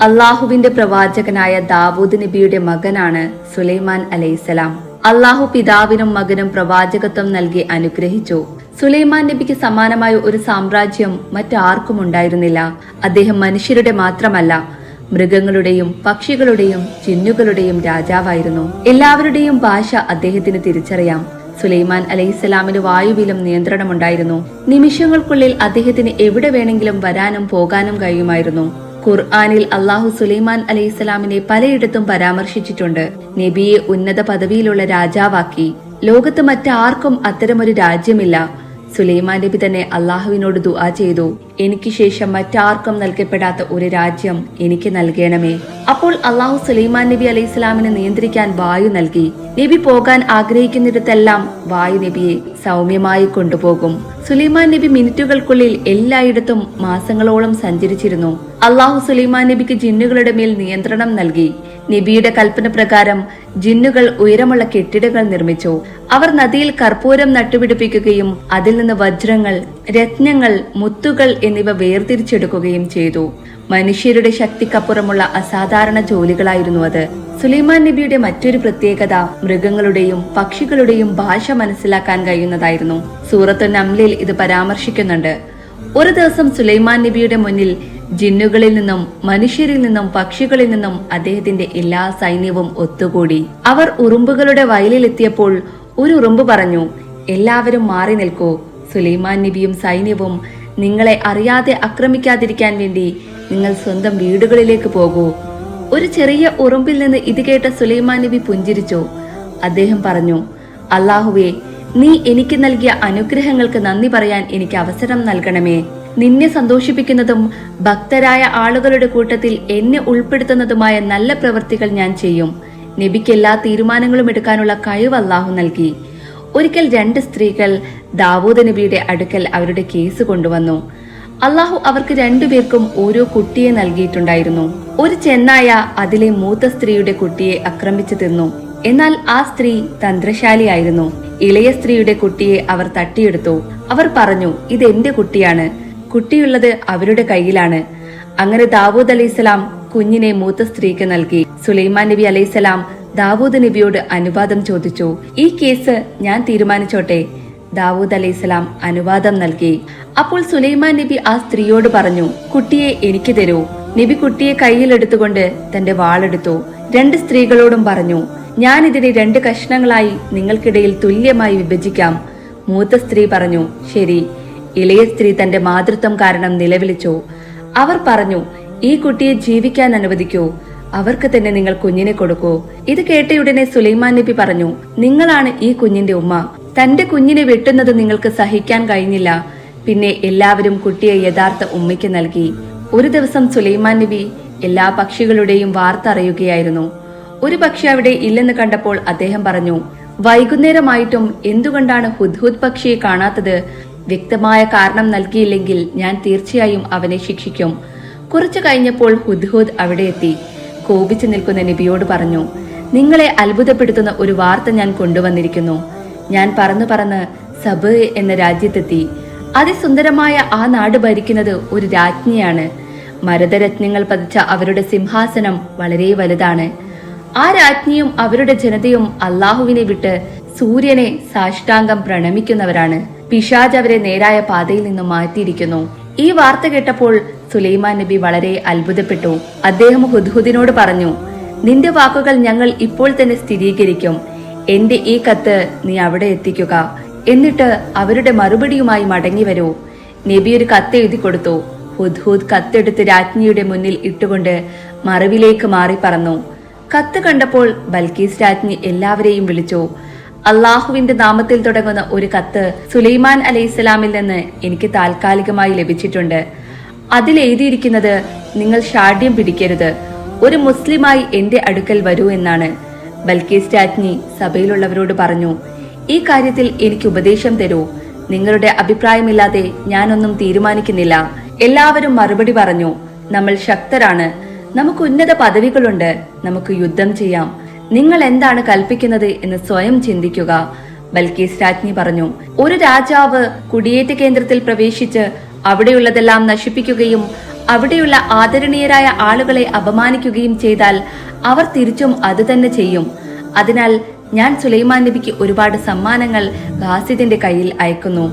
അള്ളാഹുവിന്റെ പ്രവാചകനായ ദാവൂദ് നബിയുടെ മകനാണ് സുലൈമാൻ അലൈഹിസ്സലാം. അള്ളാഹു പിതാവിനും മകനും പ്രവാചകത്വം നൽകി അനുഗ്രഹിച്ചു. സുലൈമാൻ നബിക്ക് സമാനമായ ഒരു സാമ്രാജ്യം മറ്റാർക്കും ഉണ്ടായിരുന്നില്ല. അദ്ദേഹം മനുഷ്യരുടെ മാത്രമല്ല, മൃഗങ്ങളുടെയും പക്ഷികളുടെയും ജിന്നുകളുടെയും രാജാവായിരുന്നു. എല്ലാവരുടെയും ഭാഷ അദ്ദേഹത്തിന് തിരിച്ചറിയാം. സുലൈമാൻ അലൈഹിസ്സലാമിന് വായുവിലും നിയന്ത്രണമുണ്ടായിരുന്നു. നിമിഷങ്ങൾക്കുള്ളിൽ അദ്ദേഹത്തിന് എവിടെ വേണമെങ്കിലും വരാനും പോകാനും കഴിയുമായിരുന്നു. ഖുർആനിൽ അള്ളാഹു സുലൈമാൻ അലൈഹിസ്സലാമിനെ പലയിടത്തും പരാമർശിച്ചിട്ടുണ്ട്. നബിയെ ഉന്നത പദവിയിലുള്ള രാജാവാക്കി. ലോകത്ത് മറ്റാർക്കും അത്തരമൊരു രാജ്യമില്ല. സുലൈമാൻ നബി തന്നെ അള്ളാഹുവിനോട് ദുആ ചെയ്തു, എനിക്ക് ശേഷം മറ്റാർക്കും നൽകപ്പെടാത്ത ഒരു രാജ്യം എനിക്ക് നൽകണമേ. അപ്പോൾ അള്ളാഹു സുലൈമാൻ നബി അലൈഹിസ്സലാമിനെ നിയന്ത്രിക്കാൻ വായു നൽകി. നബി പോകാൻ ആഗ്രഹിക്കുന്നിടത്തെല്ലാം വായു നബിയെ സൗമ്യമായി കൊണ്ടുപോകും. സുലൈമാൻ നബി മിനിറ്റുകൾക്കുള്ളിൽ എല്ലായിടത്തും മാസങ്ങളോളം സഞ്ചരിച്ചിരുന്നു. അള്ളാഹു സുലൈമാൻ നബിക്ക് ജിന്നുകളുടെ മേൽ നിയന്ത്രണം നൽകി. നബിയുടെ കൽപ്പന പ്രകാരം ജിന്നുകൾ ഉയരമുള്ള കെട്ടിടങ്ങൾ നിർമ്മിച്ചു. അവർ നദിയിൽ കർപ്പൂരം നട്ടുപിടിപ്പിക്കുകയും അതിൽ നിന്ന് വജ്രങ്ങൾ, രത്നങ്ങൾ, മുത്തുകൾ എന്നിവ വേർതിരിച്ചെടുക്കുകയും ചെയ്തു. മനുഷ്യരുടെ ശക്തിക്കപ്പുറമുള്ള അസാധാരണ ജോലികളായിരുന്നു അത്. സുലൈമാൻ നബിയുടെ മറ്റൊരു പ്രത്യേകത മൃഗങ്ങളുടെയും പക്ഷികളുടെയും ഭാഷ മനസ്സിലാക്കാൻ കഴിയുന്നതായിരുന്നു. സൂറത്തു നംലിൽ ഇത് പരാമർശിക്കുന്നുണ്ട്. ഒരു ദിവസം സുലൈമാൻ നബിയുടെ മുന്നിൽ ജിന്നുകളിൽ നിന്നും മനുഷ്യരിൽ നിന്നും പക്ഷികളിൽ നിന്നും അദ്ദേഹത്തിന്റെ എല്ലാ സൈന്യവും ഒത്തുകൂടി. അവർ ഉറുമ്പുകളുടെ വയലിലെത്തിയപ്പോൾ ഒരു ഉറുമ്പ് പറഞ്ഞു, എല്ലാവരും മാറി നിൽക്കൂ. സുലൈമാൻ നബിയും സൈന്യവും നിങ്ങളെ അറിയാതെ ആക്രമിക്കാതിരിക്കാൻ വേണ്ടി നിങ്ങൾ സ്വന്തം വീടുകളിലേക്ക് പോകൂ. ഒരു ചെറിയ ഉറുമ്പിൽ നിന്ന് ഇത് കേട്ട സുലൈമാൻ നബി പുഞ്ചിരിച്ചു. അദ്ദേഹം പറഞ്ഞു, അല്ലാഹുവേ, നീ എനിക്ക് നൽകിയ അനുഗ്രഹങ്ങൾക്ക് നന്ദി പറയാൻ എനിക്ക് അവസരം നൽകണമേ. നിന്നെ സന്തോഷിപ്പിക്കുന്നതും ഭക്തരായ ആളുകളുടെ കൂട്ടത്തിൽ എന്നെ ഉൾപ്പെടുത്തുന്നതുമായ നല്ല പ്രവൃത്തികൾ ഞാൻ ചെയ്യും. നബിക്ക് എല്ലാ തീരുമാനങ്ങളും എടുക്കാനുള്ള കഴിവ് അല്ലാഹു നൽകി. ഒരിക്കൽ 2 സ്ത്രീകൾ ദാവൂദ് നബിയുടെ അടുക്കൽ അവരുടെ കേസ് കൊണ്ടുവന്നു. അള്ളാഹു അവർക്ക് 2 പേർക്കും ഓരോ കുട്ടിയെ നൽകിയിട്ടുണ്ടായിരുന്നു. ഒരു ചെന്നായ അതിലെ മൂത്ത സ്ത്രീയുടെ കുട്ടിയെ ആക്രമിച്ചു തിന്നു. എന്നാൽ ആ സ്ത്രീ തന്ത്രശാലിയായിരുന്നു. ഇളയ സ്ത്രീയുടെ കുട്ടിയെ അവർ തട്ടിയെടുത്തു. അവർ പറഞ്ഞു, ഇത് എന്റെ കുട്ടിയാണ്, കുട്ടിയുള്ളത് അവരുടെ കയ്യിലാണ്. അങ്ങനെ ദാവൂദ് അലൈഹിസ്സലാം കുഞ്ഞിനെ മൂത്ത സ്ത്രീക്ക് നൽകി. സുലൈമാൻ നബി അലൈഹിസ്സലാം ദാവൂദ് നബിയോട് അനുവാദം ചോദിച്ചു. ഈ കേസ് ഞാൻ തീരുമാനിച്ചോട്ടെ. ദാവൂദ് അലൈഹിസ്സലാം അനുവാദം നൽകി. അപ്പോൾ സുലൈമാൻ നബി ആ സ്ത്രീയോട് പറഞ്ഞു, കുട്ടിയെ എനിക്ക് തരൂ. നബി കുട്ടിയെ കയ്യിലെടുത്തുകൊണ്ട് തന്റെ വാളെടുത്തു. 2 സ്ത്രീകളോടും പറഞ്ഞു, ഞാൻ ഇതിനെ 2 കഷ്ണങ്ങളായി നിങ്ങൾക്കിടയിൽ തുല്യമായി വിഭജിക്കാം. മൂത്ത സ്ത്രീ പറഞ്ഞു, ശരി. ഇളയ സ്ത്രീ തന്റെ മാതൃത്വം കാരണം നിലവിളിച്ചു. അവർ പറഞ്ഞു, ഈ കുട്ടിയെ ജീവിക്കാൻ അനുവദിക്കൂ. അവർക്ക് തന്നെ നിങ്ങൾ കുഞ്ഞിനെ കൊടുക്കൂ. ഇത് കേട്ടയുടനെ സുലൈമാൻ നബി പറഞ്ഞു, നിങ്ങളാണ് ഈ കുഞ്ഞിന്റെ ഉമ്മ. തന്റെ കുഞ്ഞിനെ വെട്ടുന്നത് നിങ്ങൾക്ക് സഹിക്കാൻ കഴിഞ്ഞില്ല. പിന്നെ എല്ലാവരും കുട്ടിയെ യഥാർത്ഥ ഉമ്മയ്ക്ക് നൽകി. ഒരു ദിവസം സുലൈമാൻ നബി എല്ലാ പക്ഷികളുടെയും വാർത്ത അറിയുകയായിരുന്നു. ഒരു പക്ഷി അവിടെ ഇല്ലെന്ന് കണ്ടപ്പോൾ അദ്ദേഹം പറഞ്ഞു, വൈകുന്നേരമായിട്ടും എന്തുകൊണ്ടാണ് ഹുദ്ഹുദ് പക്ഷിയെ കാണാത്തത്? വ്യക്തമായ കാരണം നൽകിയില്ലെങ്കിൽ ഞാൻ തീർച്ചയായും അവനെ ശിക്ഷിക്കും. കുറച്ചു കഴിഞ്ഞപ്പോൾ ഹുദ്ഹുദ് അവിടെ എത്തി. കോപിച്ചു നിൽക്കുന്ന നബിയോട് പറഞ്ഞു, നിങ്ങളെ അത്ഭുതപ്പെടുത്തുന്ന ഒരു വാർത്ത ഞാൻ കൊണ്ടുവന്നിരിക്കുന്നു. ഞാൻ പറന്ന് സബ് എന്ന രാജ്യത്തെത്തി. അതിസുന്ദരമായ ആ നാട് ഭരിക്കുന്നത് ഒരു രാജ്ഞിയാണ്. മരതരത്നങ്ങൾ പതിച്ച അവരുടെ സിംഹാസനം വളരെ വലുതാണ്. ആ രാജ്ഞിയും അവരുടെ ജനതയും അള്ളാഹുവിനെ വിട്ട് സൂര്യനെ സാഷ്ടാംഗം പ്രണമിക്കുന്നവരാണ്. പിശാച് അവരെ നേരായ പാതയിൽ നിന്നും മാറ്റിയിരിക്കുന്നു. ഈ വാർത്ത കേട്ടപ്പോൾ സുലൈമാൻ നബി വളരെ അത്ഭുതപ്പെട്ടു. അദ്ദേഹം ഹുദ്ഹുദിനോട് പറഞ്ഞു, നിന്റെ വാക്കുകൾ ഞങ്ങൾ ഇപ്പോൾ തന്നെ സ്ഥിരീകരിക്കും. എന്റെ ഈ കത്ത് നീ അവിടെ എത്തിക്കുക. എന്നിട്ട് അവരുടെ മറുപടിയുമായി മടങ്ങി വരൂ. നബി ഒരു കത്ത് എഴുതി കൊടുത്തു. ഹുദ്ഹുദ് കത്തെടുത്ത് രാജ്ഞിയുടെ മുന്നിൽ ഇട്ടുകൊണ്ട് മറവിലേക്ക് മാറി പറന്നു. കത്ത് കണ്ടപ്പോൾ ബൽക്കീസ് രാജ്ഞി എല്ലാവരെയും വിളിച്ചു. അള്ളാഹുവിന്റെ നാമത്തിൽ തുടങ്ങുന്ന ഒരു കത്ത് സുലൈമാൻ അലൈഹിസ്സലാമിൽ നിന്ന് എനിക്ക് താൽക്കാലികമായി ലഭിച്ചിട്ടുണ്ട്. അതിൽ എഴുതിയിരിക്കുന്നത്, നിങ്ങൾ ഷാഢ്യം പിടിക്കരുത്, ഒരു മുസ്ലിമായി എന്റെ അടുക്കൽ വരൂ എന്നാണ്. ബൽക്കീസ് രാജ്ഞി സഭയിലുള്ളവരോട് പറഞ്ഞു, ഈ കാര്യത്തിൽ എനിക്ക് ഉപദേശം തരൂ. നിങ്ങളുടെ അഭിപ്രായമില്ലാതെ ഞാനൊന്നും തീരുമാനിക്കുന്നില്ല. എല്ലാവരും മറുപടി പറഞ്ഞു, നമ്മൾ ശക്തരാണ്, നമുക്ക് ഉന്നത പദവികളുണ്ട്, നമുക്ക് യുദ്ധം ചെയ്യാം. നിങ്ങൾ എന്താണ് കൽപ്പിക്കുന്നത് എന്ന് സ്വയം ചിന്തിക്കുക. ബൽക്കീസ് രാജ്ഞി പറഞ്ഞു, ഒരു രാജാവ് കുടിയേറ്റ കേന്ദ്രത്തിൽ പ്രവേശിച്ച് അവിടെയുള്ളതെല്ലാം നശിപ്പിക്കുകയും അവിടെയുള്ള ആദരണീയരായ ആളുകളെ അപമാനിക്കുകയും ചെയ്താൽ അവർ തിരിച്ചും അത് തന്നെ ചെയ്യും. അതിനാൽ ഞാൻ സുലൈമാൻ നബിക്ക് ഒരുപാട് സമ്മാനങ്ങൾ ഖാസിദിന്റെ കയ്യിൽ അയക്കുന്നു.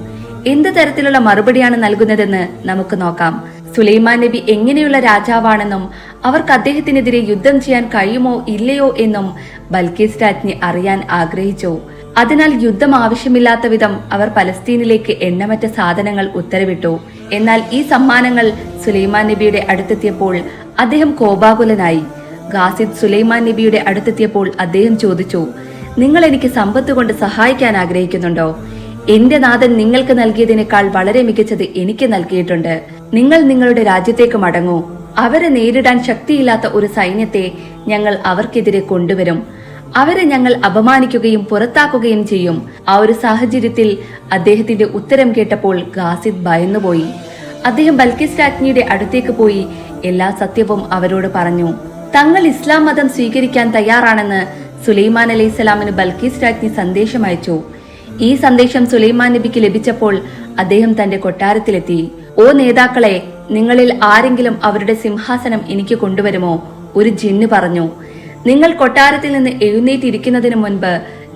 എന്ത് തരത്തിലുള്ള മറുപടിയാണ് നൽകുന്നതെന്ന് നമുക്ക് നോക്കാം. സുലൈമാൻ നബി എങ്ങനെയുള്ള രാജാവാണെന്നും അവർക്ക് അദ്ദേഹത്തിനെതിരെ യുദ്ധം ചെയ്യാൻ കഴിയുമോ ഇല്ലയോ എന്നും ബൽക്കീസ് രാജ്ഞി അറിയാൻ ആഗ്രഹിച്ചു. അതിനാൽ യുദ്ധം ആവശ്യമില്ലാത്ത വിധം അവർ പലസ്തീനിലേക്ക് എണ്ണമറ്റ സാധനങ്ങൾ ഉത്തരവിട്ടു. എന്നാൽ ഈ സമ്മാനങ്ങൾ സുലൈമാൻ നബിയുടെ അടുത്തെത്തിയപ്പോൾ അദ്ദേഹം കോപാകുലനായി. ഖാസിദ് സുലൈമാൻ നബിയുടെ അടുത്തെത്തിയപ്പോൾ അദ്ദേഹം ചോദിച്ചു, നിങ്ങൾ എനിക്ക് സമ്പത്ത് കൊണ്ട് സഹായിക്കാൻ ആഗ്രഹിക്കുന്നുണ്ടോ? എന്റെ നാഥൻ നിങ്ങൾക്ക് നൽകിയതിനേക്കാൾ വളരെ മികച്ചത് എനിക്ക് നൽകിയിട്ടുണ്ട്. നിങ്ങൾ നിങ്ങളുടെ രാജ്യത്തേക്ക് മടങ്ങൂ. അവരെ നേരിടാൻ ശക്തിയില്ലാത്ത ഒരു സൈന്യത്തെ ഞങ്ങൾ അവർക്കെതിരെ കൊണ്ടുവരും. അവരെ ഞങ്ങൾ അപമാനിക്കുകയും പുറത്താക്കുകയും ചെയ്യും. ആ ഒരു സാഹചര്യത്തിൽ അദ്ദേഹത്തിന്റെ ഉത്തരം കേട്ടപ്പോൾ ഖാസിദ് ഭയന്നുപോയി. അദ്ദേഹം ബൽക്കീസ് രാജ്ഞിയുടെ അടുത്തേക്ക് പോയി എല്ലാ സത്യവും അവരോട് പറഞ്ഞു. തങ്ങൾ ഇസ്ലാം മതം സ്വീകരിക്കാൻ തയ്യാറാണെന്ന് സുലൈമാൻ അലൈഹിസ്സലാമിന് ബൽക്കീസ് രാജ്ഞി സന്ദേശം അയച്ചു. ഈ സന്ദേശം സുലൈമാൻ നബിക്ക് ലഭിച്ചപ്പോൾ അദ്ദേഹം തന്റെ കൊട്ടാരത്തിലെത്തി. ഓ നേതാക്കളെ, നിങ്ങളിൽ ആരെങ്കിലും അവരുടെ സിംഹാസനം എനിക്ക് കൊണ്ടുവരുമോ? ഒരു ജിന്ന് പറഞ്ഞു. നിങ്ങൾ കൊട്ടാരത്തിൽ നിന്ന് എഴുന്നേറ്റിരിക്കുന്നതിന് മുൻപ്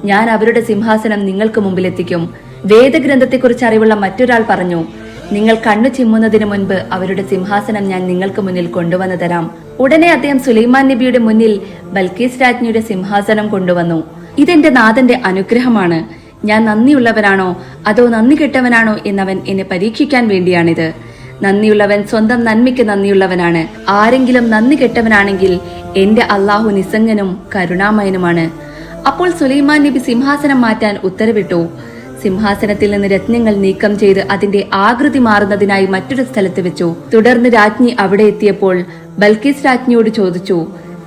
ഞാൻ അവരുടെ സിംഹാസനം നിങ്ങൾക്ക് മുമ്പിലെത്തിക്കും. വേദഗ്രന്ഥത്തെക്കുറിച്ച് അറിവുള്ള മറ്റൊരാൾ പറഞ്ഞു. നിങ്ങൾ കണ്ണു ചിമ്മുന്നതിന് മുൻപ് അവരുടെ സിംഹാസനം ഞാൻ നിങ്ങൾക്ക് മുന്നിൽ കൊണ്ടുവന്നു തരാം. ഉടനെ അദ്ദേഹം സുലൈമാൻ നബിയുടെ മുന്നിൽ ബൽക്കീസ് രാജ്ഞിയുടെ സിംഹാസനം കൊണ്ടുവന്നു. ഇതെന്റെ നാഥന്റെ അനുഗ്രഹമാണ്. ഞാൻ നന്ദിയുള്ളവനാണോ അതോ നന്ദി കെട്ടവനാണോ എന്നവൻ എന്നെ പരീക്ഷിക്കാൻ വേണ്ടിയാണിത്. നന്ദിയുള്ളവൻ സ്വന്തം നന്മയ്ക്ക് നന്ദിയുള്ളവനാണ്. ആരെങ്കിലും നന്ദി കെട്ടവനാണെങ്കിൽ എന്റെ അള്ളാഹു നിസ്സംഗനും കരുണാമയനുമാണ്. അപ്പോൾ സുലൈമാൻ നബി സിംഹാസനം മാറ്റാൻ ഉത്തരവിട്ടു. സിംഹാസനത്തിൽ നിന്ന് രത്നങ്ങൾ നീക്കം ചെയ്ത് അതിന്റെ ആകൃതി മാറുന്നതിനായി മറ്റൊരു സ്ഥലത്ത് വെച്ചു. തുടർന്ന് രാജ്ഞി അവിടെ എത്തിയപ്പോൾ ബൽക്കീസ് രാജ്ഞിയോട് ചോദിച്ചു,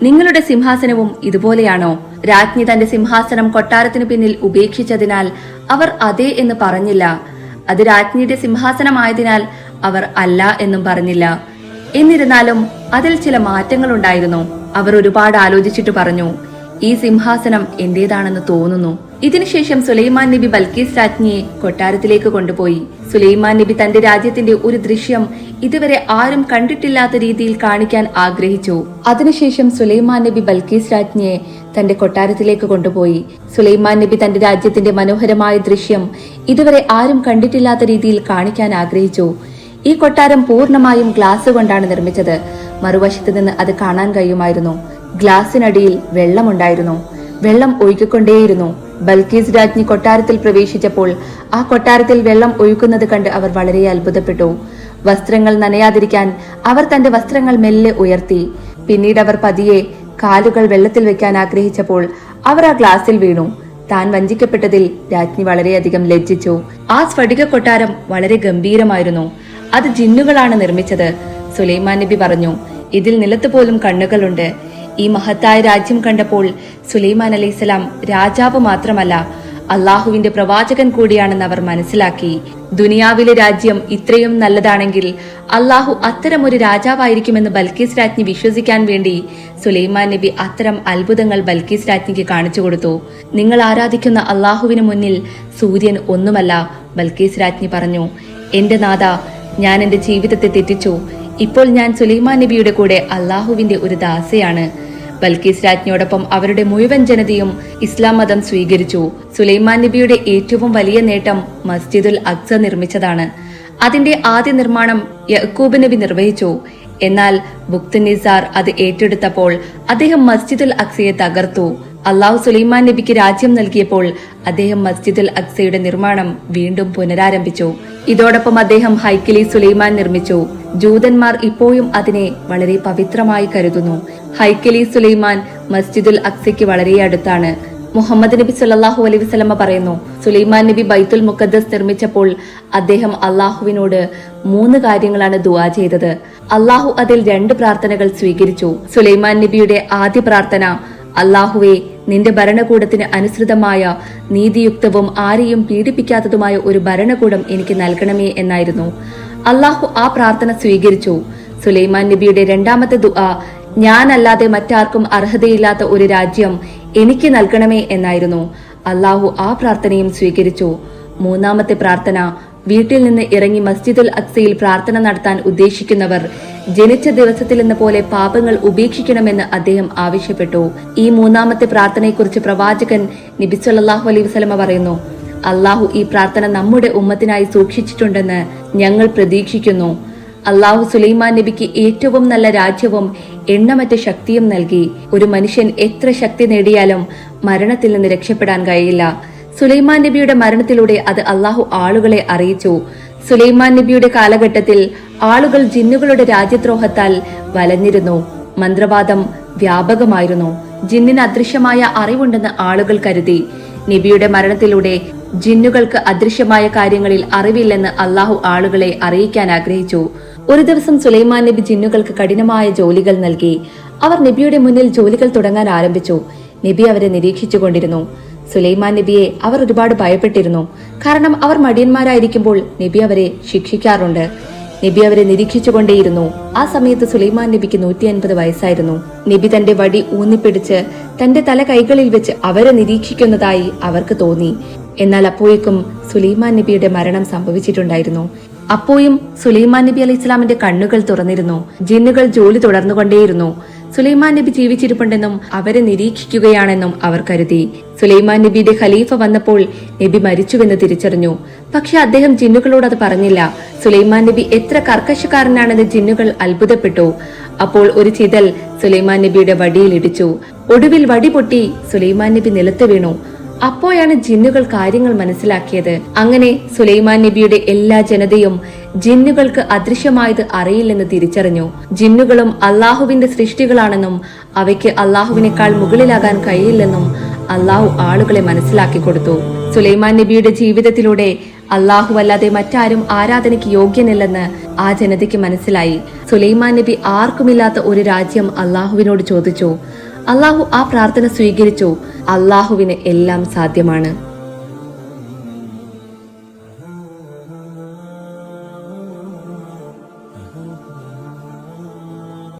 നിങ്ങളുടെ സിംഹാസനവും ഇതുപോലെയാണോ? രാജ്ഞി തന്റെ സിംഹാസനം കൊട്ടാരത്തിന് പിന്നിൽ ഉപേക്ഷിച്ചതിനാൽ അവർ അതെ എന്ന് പറഞ്ഞില്ല. അത് രാജ്ഞിയുടെ സിംഹാസനമായതിനാൽ അവർ അല്ല എന്നും പറഞ്ഞില്ല. എന്നിരുന്നാലും അതിൽ ചില മാറ്റങ്ങൾ ഉണ്ടായിരുന്നു. അവർ ഒരുപാട് ആലോചിച്ചിട്ട് പറഞ്ഞു, ഈ സിംഹാസനം എന്റേതാണെന്ന് തോന്നുന്നു. ഇതിനുശേഷം സുലൈമാൻ നബി ബൽക്കീസ് രാജ്ഞിയെ കൊട്ടാരത്തിലേക്ക് കൊണ്ടുപോയി. സുലൈമാൻ നബി തന്റെ രാജ്യത്തിന്റെ ഒരു ദൃശ്യം ഇതുവരെ ആരും കണ്ടിട്ടില്ലാത്ത രീതിയിൽ കാണിക്കാൻ ആഗ്രഹിച്ചു. അതിനുശേഷം സുലൈമാൻ നബി ബൽക്കീസ് രാജ്ഞിയെ തന്റെ കൊട്ടാരത്തിലേക്ക് കൊണ്ടുപോയി. സുലൈമാൻ നബി തന്റെ രാജ്യത്തിന്റെ മനോഹരമായ ദൃശ്യം ഇതുവരെ ആരും കണ്ടിട്ടില്ലാത്ത രീതിയിൽ കാണിക്കാൻ ആഗ്രഹിച്ചു. ഈ കൊട്ടാരം പൂർണ്ണമായും ഗ്ലാസ് കൊണ്ടാണ് നിർമ്മിച്ചത്. മറുവശത്ത് നിന്ന് അത് കാണാൻ കഴിയുമായിരുന്നു. ഗ്ലാസിനടിയിൽ വെള്ളമുണ്ടായിരുന്നു. വെള്ളം ഒഴുകിക്കൊണ്ടേയിരുന്നു. ബൽക്കീസ് രാജ്ഞി കൊട്ടാരത്തിൽ പ്രവേശിച്ചപ്പോൾ ആ കൊട്ടാരത്തിൽ വെള്ളം ഒഴുകുന്നത് കണ്ട് അവർ വളരെ അത്ഭുതപ്പെട്ടു. വസ്ത്രങ്ങൾ നനയാതിരിക്കാൻ അവർ തന്റെ വസ്ത്രങ്ങൾ മെല്ലെ ഉയർത്തി. പിന്നീട് അവർ പതിയെ കാലുകൾ വെള്ളത്തിൽ വെക്കാൻ ആഗ്രഹിച്ചപ്പോൾ അവർ ആ ഗ്ലാസിൽ വീണു. താൻ വഞ്ചിക്കപ്പെട്ടതിൽ രാജ്ഞി വളരെയധികം ലജ്ജിച്ചു. ആ സ്ഫടിക കൊട്ടാരം വളരെ ഗംഭീരമായിരുന്നു. അത് ജിന്നുകളാണ് നിർമ്മിച്ചത്. സുലൈമാൻ നബി പറഞ്ഞു, ഇതിൽ നിലത്ത് പോലും കണ്ണുകളുണ്ട്. ഈ മഹത്തായ രാജ്യം കണ്ടപ്പോൾ സുലൈമാൻ അലൈഹിസ്സലാം രാജാവ് മാത്രമല്ല അള്ളാഹുവിന്റെ പ്രവാചകൻ കൂടിയാണെന്ന് അവർ മനസ്സിലാക്കി. ദുനിയാവിലെ രാജ്യം ഇത്രയും നല്ലതാണെങ്കിൽ അള്ളാഹു അത്തരമൊരു രാജാവായിരിക്കുമെന്ന് ബൽക്കീസ് രാജ്ഞി വിശ്വസിക്കാൻ വേണ്ടി സുലൈമാൻ നബി അത്തരം അത്ഭുതങ്ങൾ ബൽക്കീസ് രാജ്ഞിക്ക് കാണിച്ചു കൊടുത്തു. നിങ്ങൾ ആരാധിക്കുന്ന അള്ളാഹുവിന് മുന്നിൽ സൂര്യൻ ഒന്നുമല്ല. ബൽക്കീസ് രാജ്ഞി പറഞ്ഞു, എന്റെ നാഥ, ഞാൻ എന്റെ ജീവിതത്തെ തെറ്റിച്ചു. ഇപ്പോൾ ഞാൻ സുലൈമാൻ നബിയുടെ കൂടെ അള്ളാഹുവിന്റെ ഒരു ദാസയാണ്. ബൽക്കീസ് രാജ്ഞിയോടൊപ്പം അവരുടെ മുഴുവൻ ജനതയും ഇസ്ലാം മതം സ്വീകരിച്ചു. സുലൈമാൻ നബിയുടെ ഏറ്റവും വലിയ നേട്ടം മസ്ജിദുൽ അഖ്സ നിർമ്മിച്ചതാണ്. അതിന്റെ ആദ്യ നിർമ്മാണം യഅ്കൂബ് നബി നിർവഹിച്ചു. എന്നാൽ ബുക്തനിസാർ അത് ഏറ്റെടുത്തപ്പോൾ അദ്ദേഹം മസ്ജിദുൽ അഖ്സയെ തകർത്തു. അള്ളാഹു സുലൈമാൻ നബിക്ക് രാജ്യം നൽകിയപ്പോൾ അദ്ദേഹം മസ്ജിദുൽ അഖ്സയുടെ നിർമ്മാണം വീണ്ടും പുനരാരംഭിച്ചു. ഇതോടൊപ്പം അദ്ദേഹം ഹൈക്കലി സുലൈമാൻ നിർമ്മിച്ചു. ജൂതന്മാർ ഇപ്പോഴും അതിനെ വളരെ പവിത്രമായി കരുതുന്നു. ഹൈക്കലി സുലൈമാൻ മസ്ജിദുൽ അഖ്സയ്ക്ക് വളരെ അടുത്താണ്. മുഹമ്മദ് നബി സല്ലല്ലാഹു അലൈഹി വസല്ലമ പറയുന്നു, സുലൈമാൻ നബി ബൈത്തുൽ മുഖദ്ദസ് നിർമ്മിച്ചപ്പോൾ അദ്ദേഹം അള്ളാഹുവിനോട് 3 കാര്യങ്ങളാണ് ദുആ ചെയ്തത്. അള്ളാഹു അതിൽ 2 പ്രാർത്ഥനകൾ സ്വീകരിച്ചു. സുലൈമാൻ നബിയുടെ ആദ്യ പ്രാർത്ഥന, അള്ളാഹുവെ, നിന്റെ ഭരണകൂടത്തിന് അനുസൃതമായ നീതിയുക്തവും ആരെയും പീഡിപ്പിക്കാത്തതുമായ ഒരു ഭരണകൂടം എനിക്ക് നൽകണമേ എന്നായിരുന്നു. അള്ളാഹു ആ പ്രാർത്ഥന സ്വീകരിച്ചു. സുലൈമാൻ നബിയുടെ 2ാമത്തെ ദുആ, ഞാനല്ലാതെ മറ്റാർക്കും അർഹതയില്ലാത്ത ഒരു രാജ്യം എനിക്ക് നൽകണമേ എന്നായിരുന്നു. അള്ളാഹു ആ പ്രാർത്ഥനയും സ്വീകരിച്ചു. 3ാമത്തെ പ്രാർത്ഥന, വീട്ടിൽ നിന്ന് ഇറങ്ങി മസ്ജിദുൽ അക്സയിൽ പ്രാർത്ഥന നടത്താൻ ഉദ്ദേശിക്കുന്നവർ ജനിച്ച ദിവസത്തിലെന്ന പോലെ പാപങ്ങൾ ഉപേക്ഷിക്കണമെന്ന് അദ്ദേഹം ആവശ്യപ്പെട്ടു. ഈ മൂന്നാമത്തെ പ്രാർത്ഥനയെക്കുറിച്ച് പ്രവാചകൻ നബി സല്ലല്ലാഹു അലൈഹി വസല്ലമ പറയുന്നു, അള്ളാഹു ഈ പ്രാർത്ഥന നമ്മുടെ ഉമ്മത്തിനായി സൂക്ഷിച്ചിട്ടുണ്ടെന്ന് ഞങ്ങൾ പ്രതീക്ഷിക്കുന്നു. അള്ളാഹു സുലൈമാൻ നബിക്ക് ഏറ്റവും നല്ല രാജ്യവും എണ്ണമറ്റ ശക്തിയും നൽകി. ഒരു മനുഷ്യൻ എത്ര ശക്തി നേടിയാലും മരണത്തിൽ നിന്ന് രക്ഷപ്പെടാൻ കഴിയില്ല. സുലൈമാൻ നബിയുടെ മരണത്തിലൂടെ അത് അള്ളാഹു ആളുകളെ അറിയിച്ചു. സുലൈമാൻ നബിയുടെ കാലഘട്ടത്തിൽ ആളുകൾ ജിന്നുകളുടെ രാജ്യദ്രോഹത്താൽ വലഞ്ഞിരുന്നു. മന്ത്രവാദം വ്യാപകമായിരുന്നു. ജിന്നിന് അദൃശ്യമായ അറിവുണ്ടെന്ന് ആളുകൾ കരുതി. നബിയുടെ മരണത്തിലൂടെ ജിന്നുകൾക്ക് അദൃശ്യമായ കാര്യങ്ങളിൽ അറിവില്ലെന്ന് അള്ളാഹു ആളുകളെ അറിയിക്കാൻ ആഗ്രഹിച്ചു. ഒരു ദിവസം സുലൈമാൻ നബി ജിന്നുകൾക്ക് കഠിനമായ ജോലികൾ നൽകി. അവർ നബിയുടെ മുന്നിൽ ജോലികൾ തുടങ്ങാൻ ആരംഭിച്ചു. നബി അവരെ നിരീക്ഷിച്ചുകൊണ്ടിരുന്നു. സുലൈമാൻ നബിയെ അവർ ഒരുപാട് ഭയപ്പെട്ടിരുന്നു. കാരണം അവർ മടിയന്മാരായിരിക്കുമ്പോൾ നബി അവരെ ശിക്ഷിക്കാറുണ്ട്. നബി അവരെ നിരീക്ഷിച്ചുകൊണ്ടേയിരുന്നു. ആ സമയത്ത് സുലൈമാൻ നബിക്ക് 150 വയസ്സായിരുന്നു. നബി തന്റെ വടി ഊന്നിപ്പിടിച്ച് തന്റെ തല കൈകളിൽ വെച്ച് അവരെ നിരീക്ഷിക്കുന്നതായി അവർക്ക് തോന്നി. എന്നാൽ അപ്പോഴേക്കും സുലൈമാൻ നബിയുടെ മരണം സംഭവിച്ചിട്ടുണ്ടായിരുന്നു. അപ്പോഴും സുലൈമാൻ നബി അലൈഹി ഇസ്ലാമിന്റെ കണ്ണുകൾ തുറന്നിരുന്നു. ജിന്നുകൾ ജോലി തുടർന്നുകൊണ്ടേയിരുന്നു. സുലൈമാൻ നബി ജീവിച്ചിരിപ്പുണ്ടെന്നും അവരെ നിരീക്ഷിക്കുകയാണെന്നും അവർ കരുതി. സുലൈമാൻ നബിയുടെ ഖലീഫ വന്നപ്പോൾ നബി മരിച്ചുവെന്ന് തിരിച്ചറിഞ്ഞു. പക്ഷെ അദ്ദേഹം ജിന്നുകളോട് അത് പറഞ്ഞില്ല. സുലൈമാൻ നബി എത്ര കർക്കശക്കാരനാണെന്ന് ജിന്നുകൾ അത്ഭുതപ്പെട്ടു. അപ്പോൾ ഒരു ചിതൽ സുലൈമാൻ നബിയുടെ വടിയിൽ ഇടിച്ചു. ഒടുവിൽ വടി പൊട്ടി സുലൈമാൻ നബി നിലത്ത് വീണു. അപ്പോഴാണ് ജിന്നുകൾ കാര്യങ്ങൾ മനസ്സിലാക്കിയത്. അങ്ങനെ സുലൈമാൻ നബിയുടെ എല്ലാ ജനതയും ജിന്നുകൾക്ക് അദൃശ്യമായത് അറിയില്ലെന്ന് തിരിച്ചറിഞ്ഞു. ജിന്നുകളും അള്ളാഹുവിന്റെ സൃഷ്ടികളാണെന്നും അവയ്ക്ക് അള്ളാഹുവിനേക്കാൾ മുകളിലാകാൻ കഴിയില്ലെന്നും അള്ളാഹു ആളുകളെ മനസ്സിലാക്കി കൊടുത്തു. സുലൈമാൻ നബിയുടെ ജീവിതത്തിലൂടെ അള്ളാഹു അല്ലാതെ മറ്റാരും ആരാധനയ്ക്ക് യോഗ്യനല്ലെന്ന് ആ ജനതയ്ക്ക് മനസ്സിലായി. സുലൈമാൻ നബി ആർക്കുമില്ലാത്ത ഒരു രാജ്യം അള്ളാഹുവിനോട് ചോദിച്ചു. അള്ളാഹു ആ പ്രാർത്ഥന സ്വീകരിച്ചു. അള്ളാഹുവിന് എല്ലാം സാധ്യമാണ്.